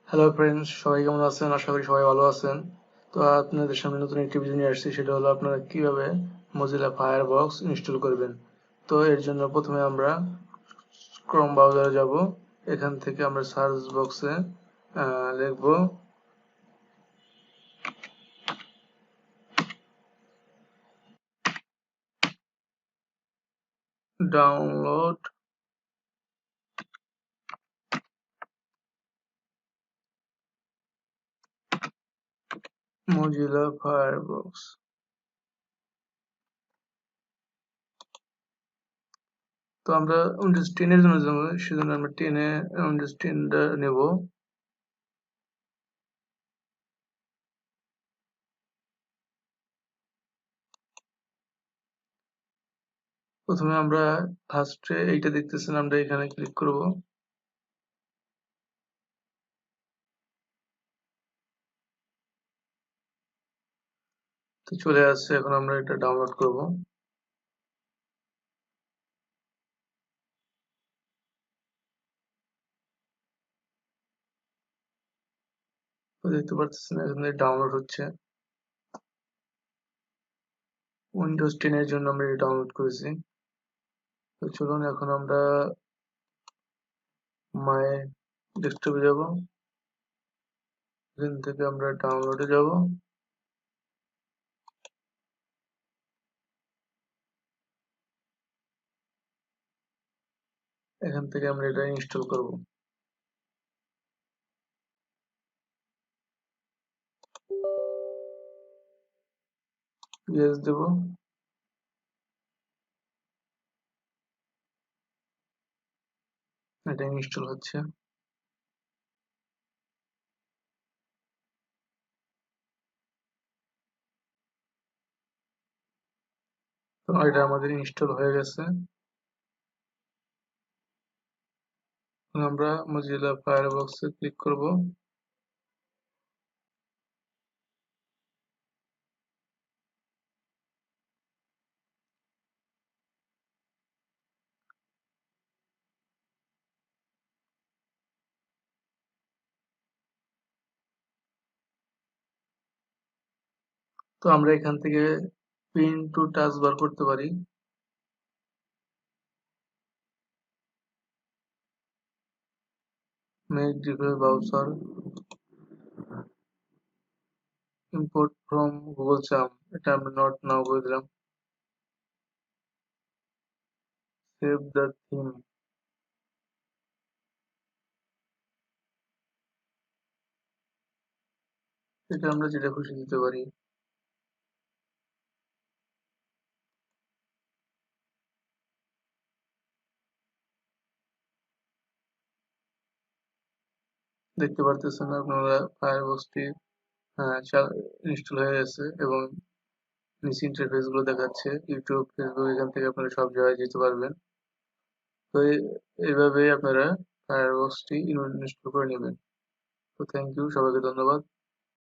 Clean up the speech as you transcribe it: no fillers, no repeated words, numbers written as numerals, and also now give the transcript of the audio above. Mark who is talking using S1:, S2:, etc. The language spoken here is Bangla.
S1: হ্যালো ফ্রেন্ডস, সবাই কেমন আছেন? আশা করি সবাই ভালো আছেন। তো আপনাদের সামনে নতুন একটি ভিডিও নিয়ে আসছি, সেটা হলো আপনারা কিভাবে মজিলা ফায়ারবক্স ইনস্টল করবেন। তো এর জন্য প্রথমে আমরা ক্রোম ব্রাউজারে যাব। এখান থেকে আমরা সার্চ বক্সে লিখব ডাউনলোড মজিলা ফায়ারবক্স। তো আমরা উইন্ডোজ 10 এর জন্য যাবো, সেজন্য আমরা 10 এ উইন্ডোজ 10টা নেব। প্রথমে আমরা ফার্স্টে এইটা দেখতেছেন, আমরা এখানে ক্লিক করব। তো চলে আসছে, এখন আমরা এটা ডাউনলোড করব। তো দেখতে পাচ্ছেন এখানে ডাউনলোড হচ্ছে। উইন্ডোজ 10 এর জন্য আমরা এটা ডাউনলোড করেছি। তো চলুন এখন আমরা মাই ডেস্কটপে যাব। এখান থেকে আমরা ডাউনলোডে যাব। এখান থেকে আমরা এটা ইনস্টল করব। ইয়েস দেব। এটা ইনস্টল হচ্ছে। তো এটা আমাদের ইনস্টল হয়ে গেছে। এখন আমরা মজিলা ফায়ারবক্সে ক্লিক করব। তো আমরা এখান থেকে পিন টু টাচ বার করতে পারি। Make device browser, import from Google চাম, এটা আমরা নট নাও করে দিলাম। সেভ দ্য থিম, এটা আমরা যেটা খুশি দিতে পারি। দেখতে পারতেছেন আপনারা ফায়ারবক্সটি ইনস্টল হয়ে গেছে এবং নিচে ইন্টারফেস গুলো দেখাচ্ছে। ইউটিউব, ফেসবুক, এখান থেকে আপনারা সব জায়গায় যেতে পারবেন। তো এইভাবেই আপনারা ফায়ারবক্সটি ইনস্টল করে নেবেন। তো থ্যাংক ইউ, সবাইকে ধন্যবাদ।